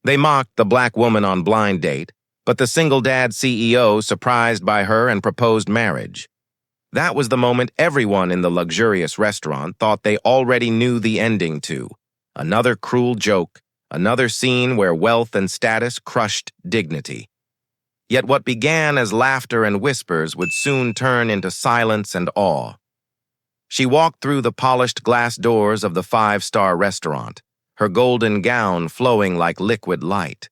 They mocked the black woman on blind date, but the single dad CEO surprised by her and proposed marriage. That was the moment everyone in the luxurious restaurant thought they already knew the ending to. Another cruel joke, another scene where wealth and status crushed dignity. Yet what began as laughter and whispers would soon turn into silence and awe. She walked through the polished glass doors of the five-star restaurant, her golden gown flowing like liquid light.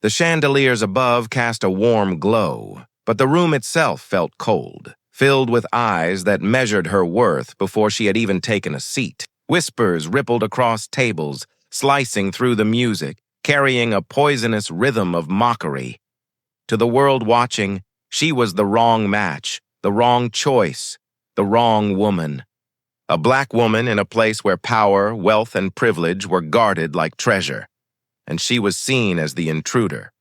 The chandeliers above cast a warm glow, but the room itself felt cold, filled with eyes that measured her worth before she had even taken a seat. Whispers rippled across tables, slicing through the music, carrying a poisonous rhythm of mockery. To the world watching, she was the wrong match, the wrong choice, the wrong woman. A black woman in a place where power, wealth, and privilege were guarded like treasure, and she was seen as the intruder.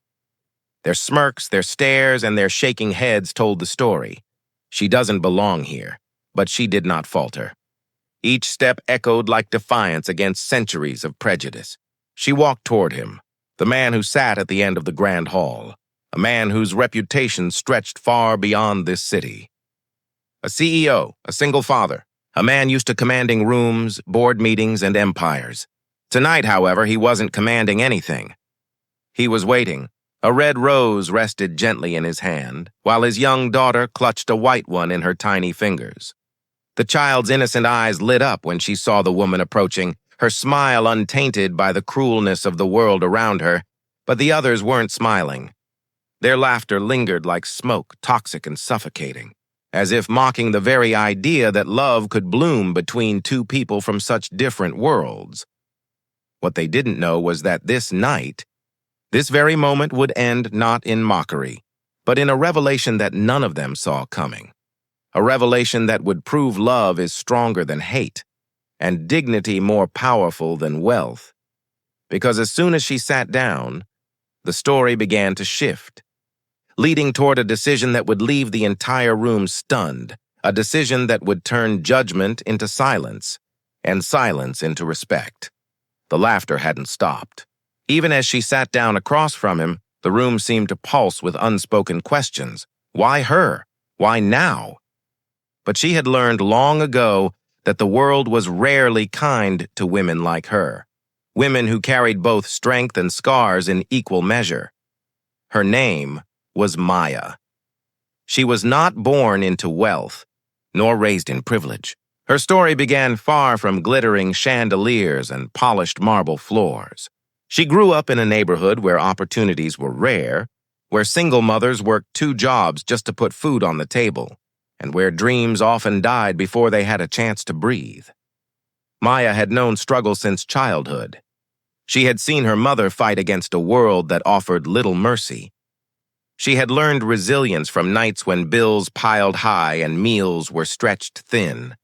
Their smirks, their stares, and their shaking heads told the story. She doesn't belong here, but she did not falter. Each step echoed like defiance against centuries of prejudice. She walked toward him, the man who sat at the end of the grand hall, a man whose reputation stretched far beyond this city. A CEO, a single father, a man used to commanding rooms, board meetings, and empires. Tonight, however, he wasn't commanding anything. He was waiting. A red rose rested gently in his hand, while his young daughter clutched a white one in her tiny fingers. The child's innocent eyes lit up when she saw the woman approaching, her smile untainted by the cruelness of the world around her, but the others weren't smiling. Their laughter lingered like smoke, toxic and suffocating, as if mocking the very idea that love could bloom between two people from such different worlds. What they didn't know was that this night, this very moment would end not in mockery, but in a revelation that none of them saw coming. A revelation that would prove love is stronger than hate, and dignity more powerful than wealth. Because as soon as she sat down, the story began to shift, leading toward a decision that would leave the entire room stunned, a decision that would turn judgment into silence, and silence into respect. The laughter hadn't stopped. Even as she sat down across from him, the room seemed to pulse with unspoken questions. Why her? Why now? But she had learned long ago that the world was rarely kind to women like her, women who carried both strength and scars in equal measure. Her name was Maya. She was not born into wealth, nor raised in privilege. Her story began far from glittering chandeliers and polished marble floors. She grew up in a neighborhood where opportunities were rare, where single mothers worked 2 jobs just to put food on the table, and where dreams often died before they had a chance to breathe. Maya had known struggle since childhood. She had seen her mother fight against a world that offered little mercy. She had learned resilience from nights when bills piled high and meals were stretched thin.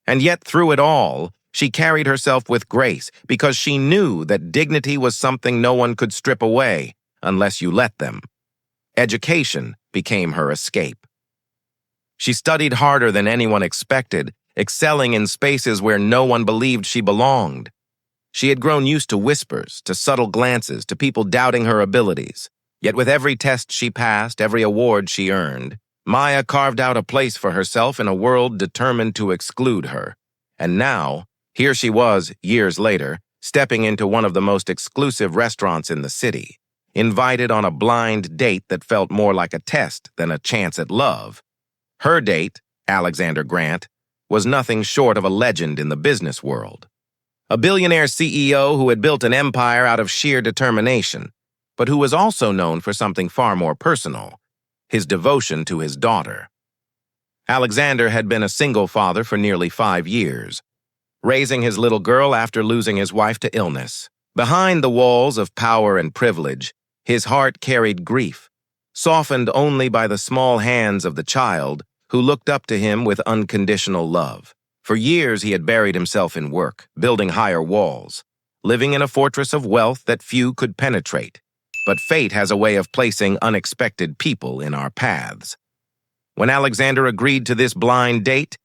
And yet through it all, she carried herself with grace because she knew that dignity was something no one could strip away unless you let them. Education became her escape. She studied harder than anyone expected, excelling in spaces where no one believed she belonged. She had grown used to whispers, to subtle glances, to people doubting her abilities. Yet with every test she passed, every award she earned, Maya carved out a place for herself in a world determined to exclude her. And now, here she was, years later, stepping into one of the most exclusive restaurants in the city, invited on a blind date that felt more like a test than a chance at love. Her date, Alexander Grant, was nothing short of a legend in the business world. A billionaire CEO who had built an empire out of sheer determination, but who was also known for something far more personal, his devotion to his daughter. Alexander had been a single father for nearly 5 years, raising his little girl after losing his wife to illness. Behind the walls of power and privilege, his heart carried grief, softened only by the small hands of the child who looked up to him with unconditional love. For years he had buried himself in work, building higher walls, living in a fortress of wealth that few could penetrate. But fate has a way of placing unexpected people in our paths. When Alexander agreed to this blind date,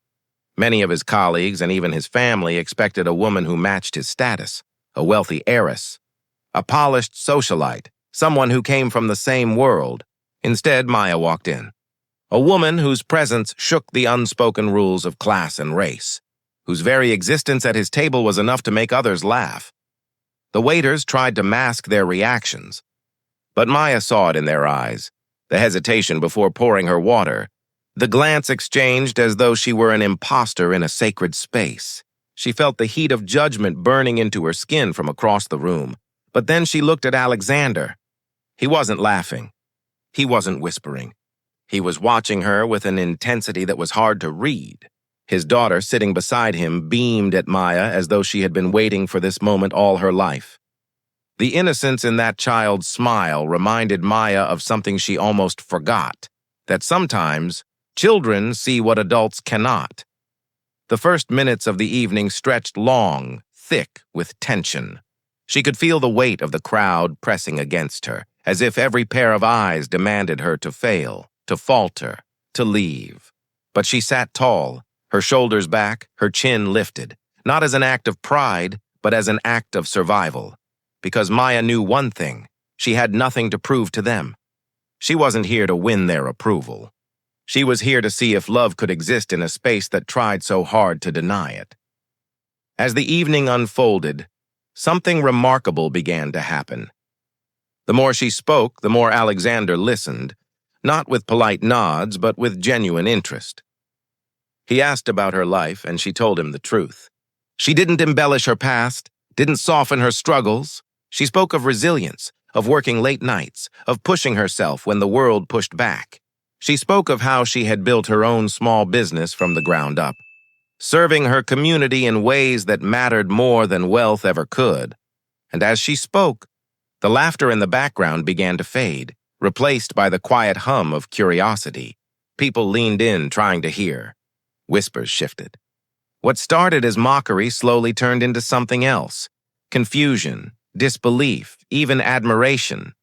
many of his colleagues and even his family expected a woman who matched his status, a wealthy heiress, a polished socialite, someone who came from the same world. Instead, Maya walked in. A woman whose presence shook the unspoken rules of class and race, whose very existence at his table was enough to make others laugh. The waiters tried to mask their reactions, but Maya saw it in their eyes, the hesitation before pouring her water, the glance exchanged as though she were an imposter in a sacred space. She felt the heat of judgment burning into her skin from across the room, but then she looked at Alexander. He wasn't laughing. He wasn't whispering. He was watching her with an intensity that was hard to read. His daughter, sitting beside him, beamed at Maya as though she had been waiting for this moment all her life. The innocence in that child's smile reminded Maya of something she almost forgot, that sometimes children see what adults cannot. The first minutes of the evening stretched long, thick with tension. She could feel the weight of the crowd pressing against her, as if every pair of eyes demanded her to fail, to falter, to leave. But she sat tall, her shoulders back, her chin lifted, not as an act of pride, but as an act of survival. Because Maya knew one thing: she had nothing to prove to them. She wasn't here to win their approval. She was here to see if love could exist in a space that tried so hard to deny it. As the evening unfolded, something remarkable began to happen. The more she spoke, the more Alexander listened, not with polite nods, but with genuine interest. He asked about her life, and she told him the truth. She didn't embellish her past, didn't soften her struggles. She spoke of resilience, of working late nights, of pushing herself when the world pushed back. She spoke of how she had built her own small business from the ground up, serving her community in ways that mattered more than wealth ever could. And as she spoke, the laughter in the background began to fade, replaced by the quiet hum of curiosity. People leaned in, trying to hear. Whispers shifted. What started as mockery slowly turned into something else: confusion, disbelief, even admiration.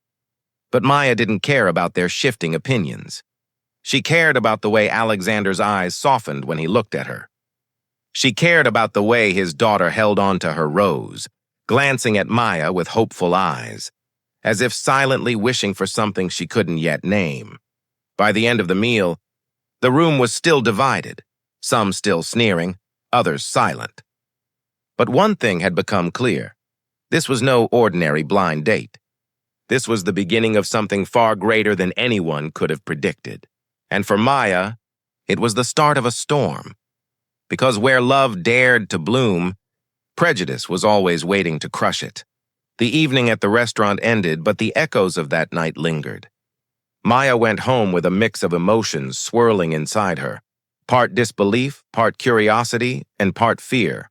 But Maya didn't care about their shifting opinions. She cared about the way Alexander's eyes softened when he looked at her. She cared about the way his daughter held on to her rose, glancing at Maya with hopeful eyes, as if silently wishing for something she couldn't yet name. By the end of the meal, the room was still divided, some still sneering, others silent. But one thing had become clear. This was no ordinary blind date. This was the beginning of something far greater than anyone could have predicted. And for Maya, it was the start of a storm. Because where love dared to bloom, prejudice was always waiting to crush it. The evening at the restaurant ended, but the echoes of that night lingered. Maya went home with a mix of emotions swirling inside her, part disbelief, part curiosity, and part fear.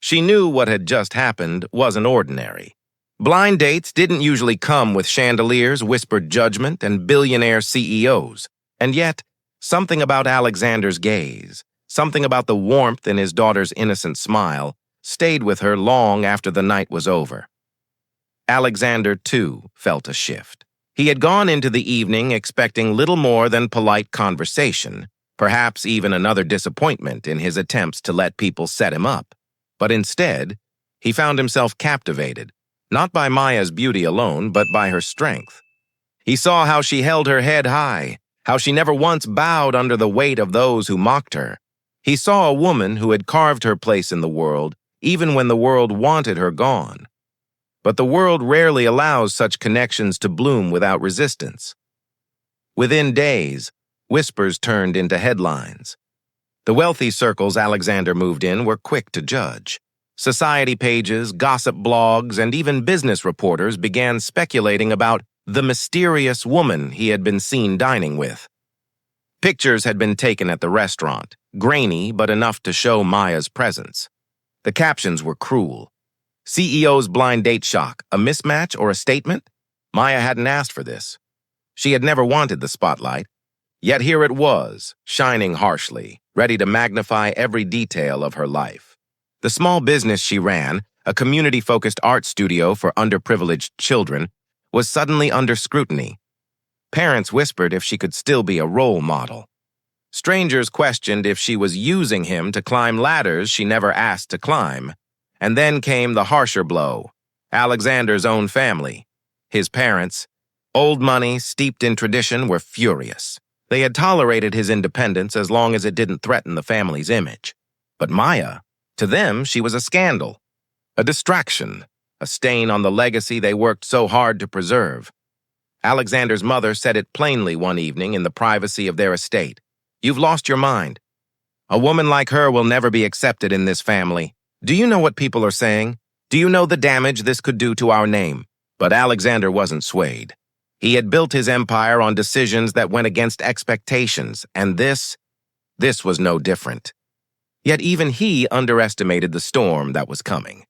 She knew what had just happened wasn't ordinary. Blind dates didn't usually come with chandeliers, whispered judgment, and billionaire CEOs. And yet, something about Alexander's gaze, something about the warmth in his daughter's innocent smile, stayed with her long after the night was over. Alexander, too, felt a shift. He had gone into the evening expecting little more than polite conversation, perhaps even another disappointment in his attempts to let people set him up. But instead, he found himself captivated, not by Maya's beauty alone, but by her strength. He saw how she held her head high, how she never once bowed under the weight of those who mocked her. He saw a woman who had carved her place in the world, even when the world wanted her gone. But the world rarely allows such connections to bloom without resistance. Within days, whispers turned into headlines. The wealthy circles Alexander moved in were quick to judge. Society pages, gossip blogs, and even business reporters began speculating about the mysterious woman he had been seen dining with. Pictures had been taken at the restaurant, grainy but enough to show Maya's presence. The captions were cruel. CEO's blind date shock, a mismatch or a statement? Maya hadn't asked for this. She had never wanted the spotlight. Yet here it was, shining harshly, ready to magnify every detail of her life. The small business she ran, a community-focused art studio for underprivileged children, was suddenly under scrutiny. Parents whispered if she could still be a role model. Strangers questioned if she was using him to climb ladders she never asked to climb. And then came the harsher blow. Alexander's own family. His parents, old money steeped in tradition, were furious. They had tolerated his independence as long as it didn't threaten the family's image. But Maya, to them, she was a scandal, a distraction, a stain on the legacy they worked so hard to preserve. Alexander's mother said it plainly one evening in the privacy of their estate. "You've lost your mind. A woman like her will never be accepted in this family. Do you know what people are saying? Do you know the damage this could do to our name?" But Alexander wasn't swayed. He had built his empire on decisions that went against expectations, and this was no different. Yet even he underestimated the storm that was coming.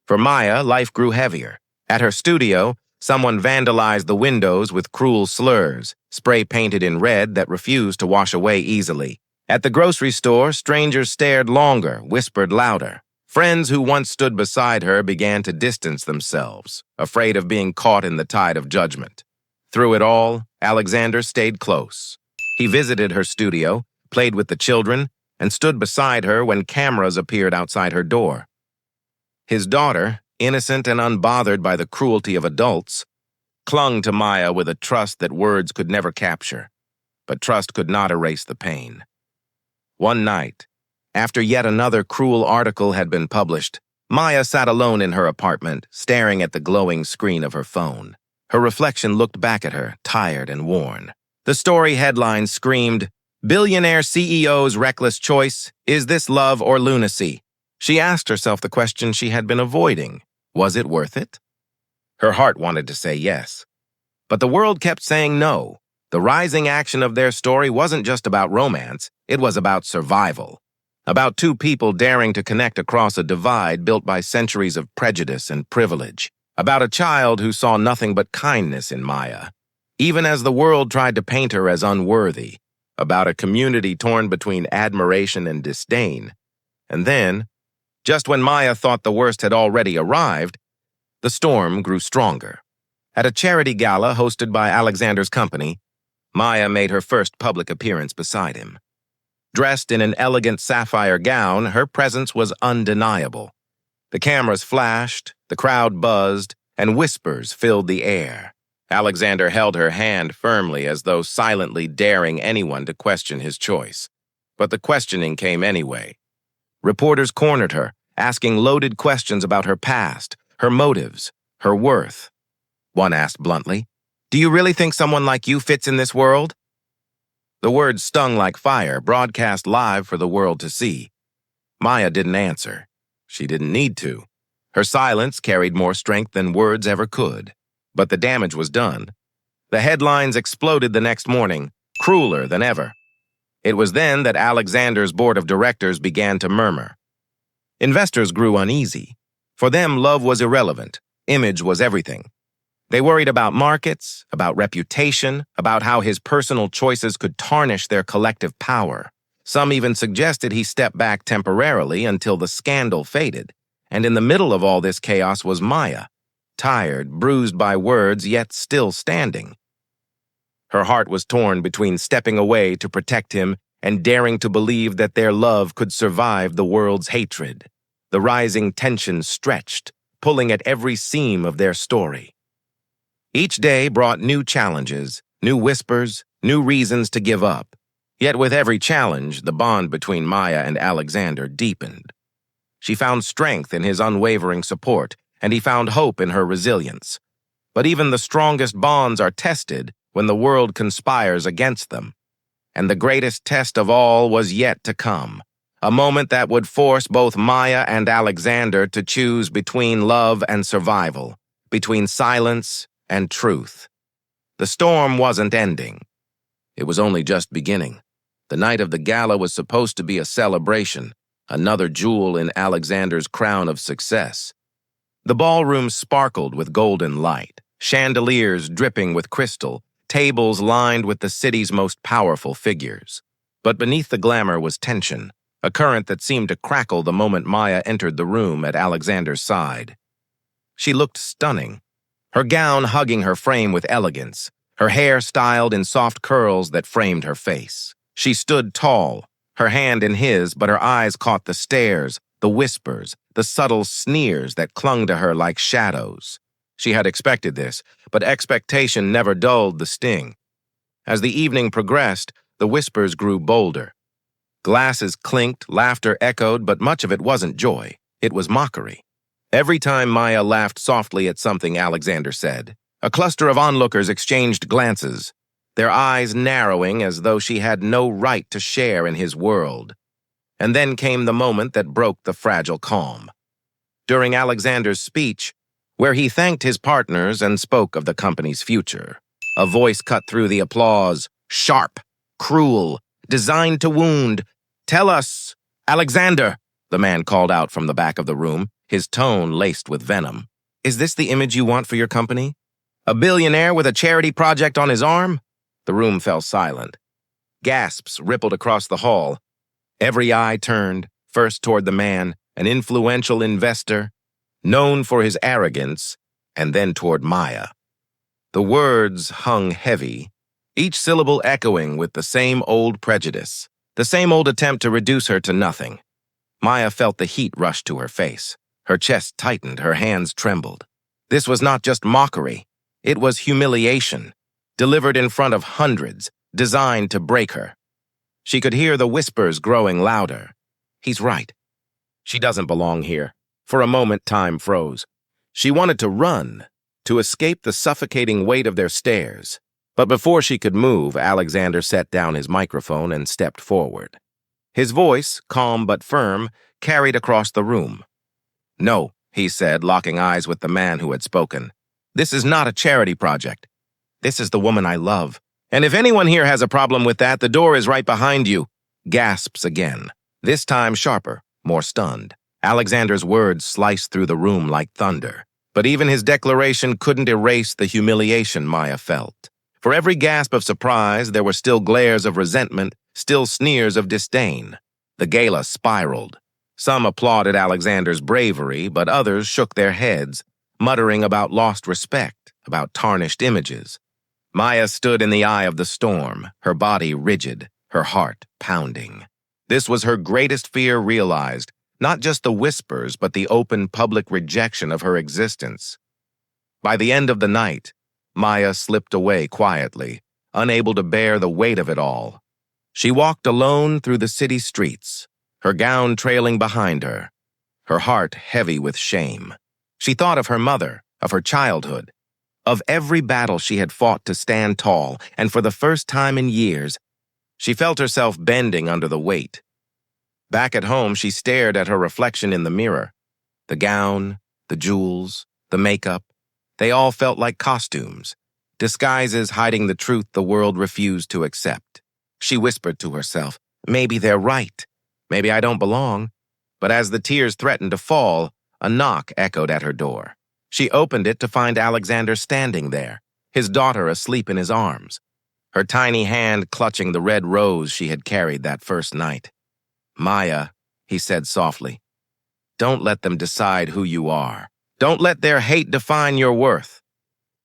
For Maya, life grew heavier. At her studio, someone vandalized the windows with cruel slurs, spray-painted in red that refused to wash away easily. At the grocery store, strangers stared longer, whispered louder. Friends who once stood beside her began to distance themselves, afraid of being caught in the tide of judgment. Through it all, Alexander stayed close. He visited her studio, played with the children, and stood beside her when cameras appeared outside her door. His daughter, innocent and unbothered by the cruelty of adults, clung to Maya with a trust that words could never capture. But trust could not erase the pain. One night, after yet another cruel article had been published, Maya sat alone in her apartment, staring at the glowing screen of her phone. Her reflection looked back at her, tired and worn. The story headline screamed, "Billionaire CEO's reckless choice, is this love or lunacy?" She asked herself the question she had been avoiding. Was it worth it? Her heart wanted to say yes. But the world kept saying no. The rising action of their story wasn't just about romance, it was about survival. About two people daring to connect across a divide built by centuries of prejudice and privilege. About a child who saw nothing but kindness in Maya, even as the world tried to paint her as unworthy. About a community torn between admiration and disdain. And then, just when Maya thought the worst had already arrived, the storm grew stronger. At a charity gala hosted by Alexander's company, Maya made her first public appearance beside him. Dressed in an elegant sapphire gown, her presence was undeniable. The cameras flashed, the crowd buzzed, and whispers filled the air. Alexander held her hand firmly as though silently daring anyone to question his choice. But the questioning came anyway. Reporters cornered her, asking loaded questions about her past, her motives, her worth. One asked bluntly, "Do you really think someone like you fits in this world?" The words stung like fire, broadcast live for the world to see. Maya didn't answer. She didn't need to. Her silence carried more strength than words ever could. But the damage was done. The headlines exploded the next morning, crueler than ever. It was then that Alexander's board of directors began to murmur. Investors grew uneasy. For them, love was irrelevant. Image was everything. They worried about markets, about reputation, about how his personal choices could tarnish their collective power. Some even suggested he step back temporarily until the scandal faded. And in the middle of all this chaos was Maya, tired, bruised by words, yet still standing. Her heart was torn between stepping away to protect him and daring to believe that their love could survive the world's hatred. The rising tension stretched, pulling at every seam of their story. Each day brought new challenges, new whispers, new reasons to give up. Yet with every challenge, the bond between Maya and Alexander deepened. She found strength in his unwavering support, and he found hope in her resilience. But even the strongest bonds are tested when the world conspires against them. And the greatest test of all was yet to come, a moment that would force both Maya and Alexander to choose between love and survival, between silence and truth. The storm wasn't ending. It was only just beginning. The night of the gala was supposed to be a celebration, another jewel in Alexander's crown of success. The ballroom sparkled with golden light, chandeliers dripping with crystal, tables lined with the city's most powerful figures. But beneath the glamour was tension, a current that seemed to crackle the moment Maya entered the room at Alexander's side. She looked stunning, her gown hugging her frame with elegance, her hair styled in soft curls that framed her face. She stood tall, her hand in his, but her eyes caught the stares, the whispers, the subtle sneers that clung to her like shadows. She had expected this, but expectation never dulled the sting. As the evening progressed, the whispers grew bolder. Glasses clinked, laughter echoed, but much of it wasn't joy. It was mockery. Every time Maya laughed softly at something Alexander said, a cluster of onlookers exchanged glances, their eyes narrowing as though she had no right to share in his world. And then came the moment that broke the fragile calm. During Alexander's speech, where he thanked his partners and spoke of the company's future, a voice cut through the applause, sharp, cruel, designed to wound. "Tell us, Alexander," the man called out from the back of the room, his tone laced with venom. "Is this the image you want for your company? A billionaire with a charity project on his arm?" The room fell silent. Gasps rippled across the hall. Every eye turned, first toward the man, an influential investor, known for his arrogance, and then toward Maya. The words hung heavy, each syllable echoing with the same old prejudice, the same old attempt to reduce her to nothing. Maya felt the heat rush to her face. Her chest tightened, her hands trembled. This was not just mockery. It was humiliation, delivered in front of hundreds, designed to break her. She could hear the whispers growing louder. "He's right. She doesn't belong here." For a moment, time froze. She wanted to run, to escape the suffocating weight of their stares. But before she could move, Alexander set down his microphone and stepped forward. His voice, calm but firm, carried across the room. "No," he said, locking eyes with the man who had spoken. "This is not a charity project. This is the woman I love. And if anyone here has a problem with that, the door is right behind you." Gasps again, this time sharper, more stunned. Alexander's words sliced through the room like thunder. But even his declaration couldn't erase the humiliation Maya felt. For every gasp of surprise, there were still glares of resentment, still sneers of disdain. The gala spiraled. Some applauded Alexander's bravery, but others shook their heads, muttering about lost respect, about tarnished images. Maya stood in the eye of the storm, her body rigid, her heart pounding. This was her greatest fear realized, not just the whispers, but the open public rejection of her existence. By the end of the night, Maya slipped away quietly, unable to bear the weight of it all. She walked alone through the city streets, her gown trailing behind her, her heart heavy with shame. She thought of her mother, of her childhood, of every battle she had fought to stand tall, and for the first time in years, she felt herself bending under the weight. Back at home, she stared at her reflection in the mirror. The gown, the jewels, the makeup, they all felt like costumes, disguises hiding the truth the world refused to accept. She whispered to herself, "Maybe they're right. Maybe I don't belong." But as the tears threatened to fall, a knock echoed at her door. She opened it to find Alexander standing there, his daughter asleep in his arms, her tiny hand clutching the red rose she had carried that first night. "Maya," he said softly, "don't let them decide who you are. Don't let their hate define your worth."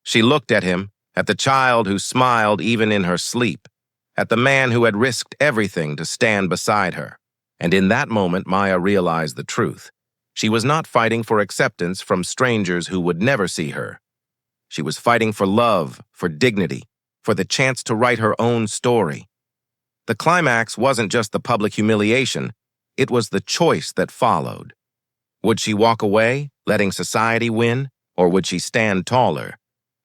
She looked at him, at the child who smiled even in her sleep, at the man who had risked everything to stand beside her. And in that moment, Maya realized the truth. She was not fighting for acceptance from strangers who would never see her. She was fighting for love, for dignity, for the chance to write her own story. The climax wasn't just the public humiliation, it was the choice that followed. Would she walk away, letting society win, or would she stand taller,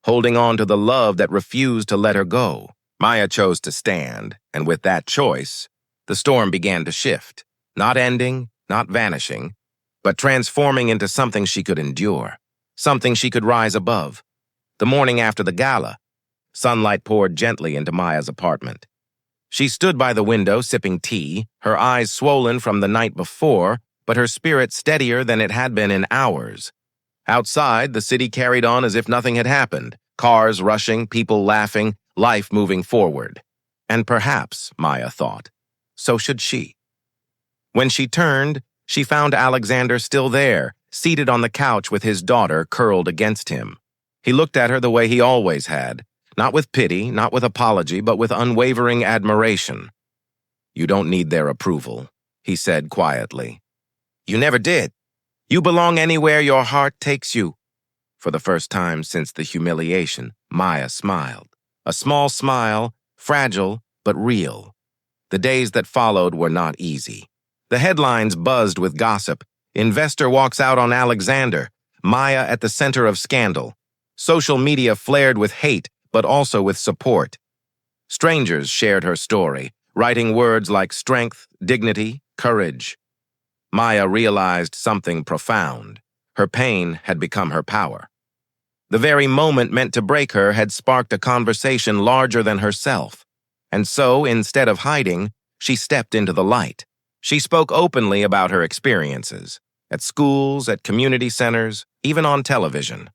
holding on to the love that refused to let her go? Maya chose to stand, and with that choice, the storm began to shift, not ending, not vanishing, but transforming into something she could endure, something she could rise above. The morning after the gala, sunlight poured gently into Maya's apartment. She stood by the window sipping tea, her eyes swollen from the night before, but her spirit steadier than it had been in hours. Outside, the city carried on as if nothing had happened, cars rushing, people laughing, life moving forward. And perhaps, Maya thought, so should she. When she turned, she found Alexander still there, seated on the couch with his daughter curled against him. He looked at her the way he always had, not with pity, not with apology, but with unwavering admiration. "You don't need their approval," he said quietly. "You never did. You belong anywhere your heart takes you. For the first time since the humiliation, Maya smiled. A small smile, fragile but real. The days that followed were not easy. The headlines buzzed with gossip. Investor walks out on Alexander. Maya at the center of scandal. Social media flared with hate, but also with support. Strangers shared her story, writing words like strength, dignity, courage. Maya realized something profound. Her pain had become her power. The very moment meant to break her had sparked a conversation larger than herself. And so, instead of hiding, she stepped into the light. She spoke openly about her experiences, at schools, at community centers, even on television.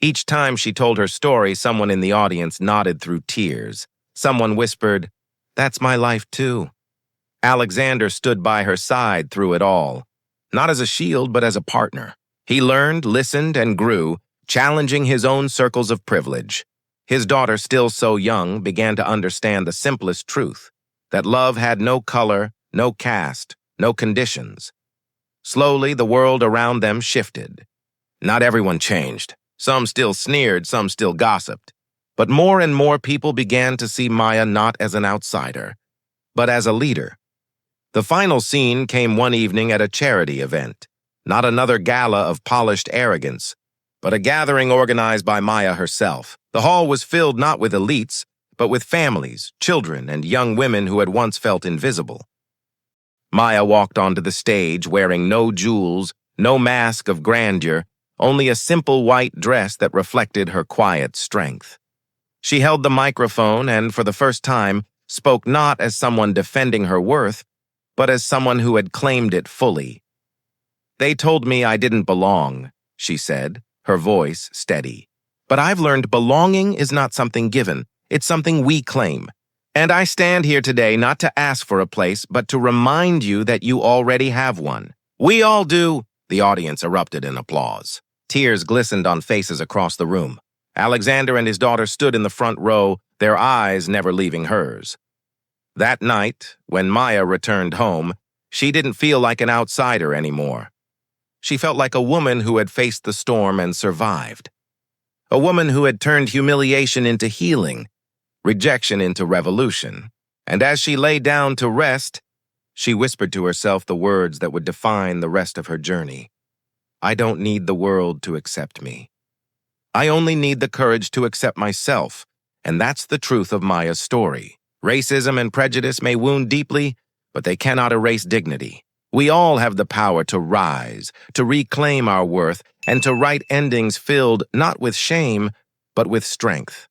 Each time she told her story, someone in the audience nodded through tears. Someone whispered, "That's my life too." Alexander stood by her side through it all, not as a shield, but as a partner. He learned, listened, and grew, challenging his own circles of privilege. His daughter, still so young, began to understand the simplest truth, that love had no color, no caste, no conditions. Slowly, the world around them shifted. Not everyone changed. Some still sneered, some still gossiped. But more and more people began to see Maya not as an outsider, but as a leader. The final scene came one evening at a charity event, not another gala of polished arrogance, but a gathering organized by Maya herself. The hall was filled not with elites, but with families, children, and young women who had once felt invisible. Maya walked onto the stage wearing no jewels, no mask of grandeur, only a simple white dress that reflected her quiet strength. She held the microphone and, for the first time, spoke not as someone defending her worth, but as someone who had claimed it fully. "They told me I didn't belong," she said, her voice steady. "But I've learned belonging is not something given, it's something we claim. And I stand here today not to ask for a place, but to remind you that you already have one." "We all do," the audience erupted in applause. Tears glistened on faces across the room. Alexander and his daughter stood in the front row, their eyes never leaving hers. That night, when Maya returned home, she didn't feel like an outsider anymore. She felt like a woman who had faced the storm and survived. A woman who had turned humiliation into healing, rejection into revolution. And as she lay down to rest, she whispered to herself the words that would define the rest of her journey. "I don't need the world to accept me. I only need the courage to accept myself." And that's the truth of Maya's story. Racism and prejudice may wound deeply, but they cannot erase dignity. We all have the power to rise, to reclaim our worth, and to write endings filled not with shame, but with strength.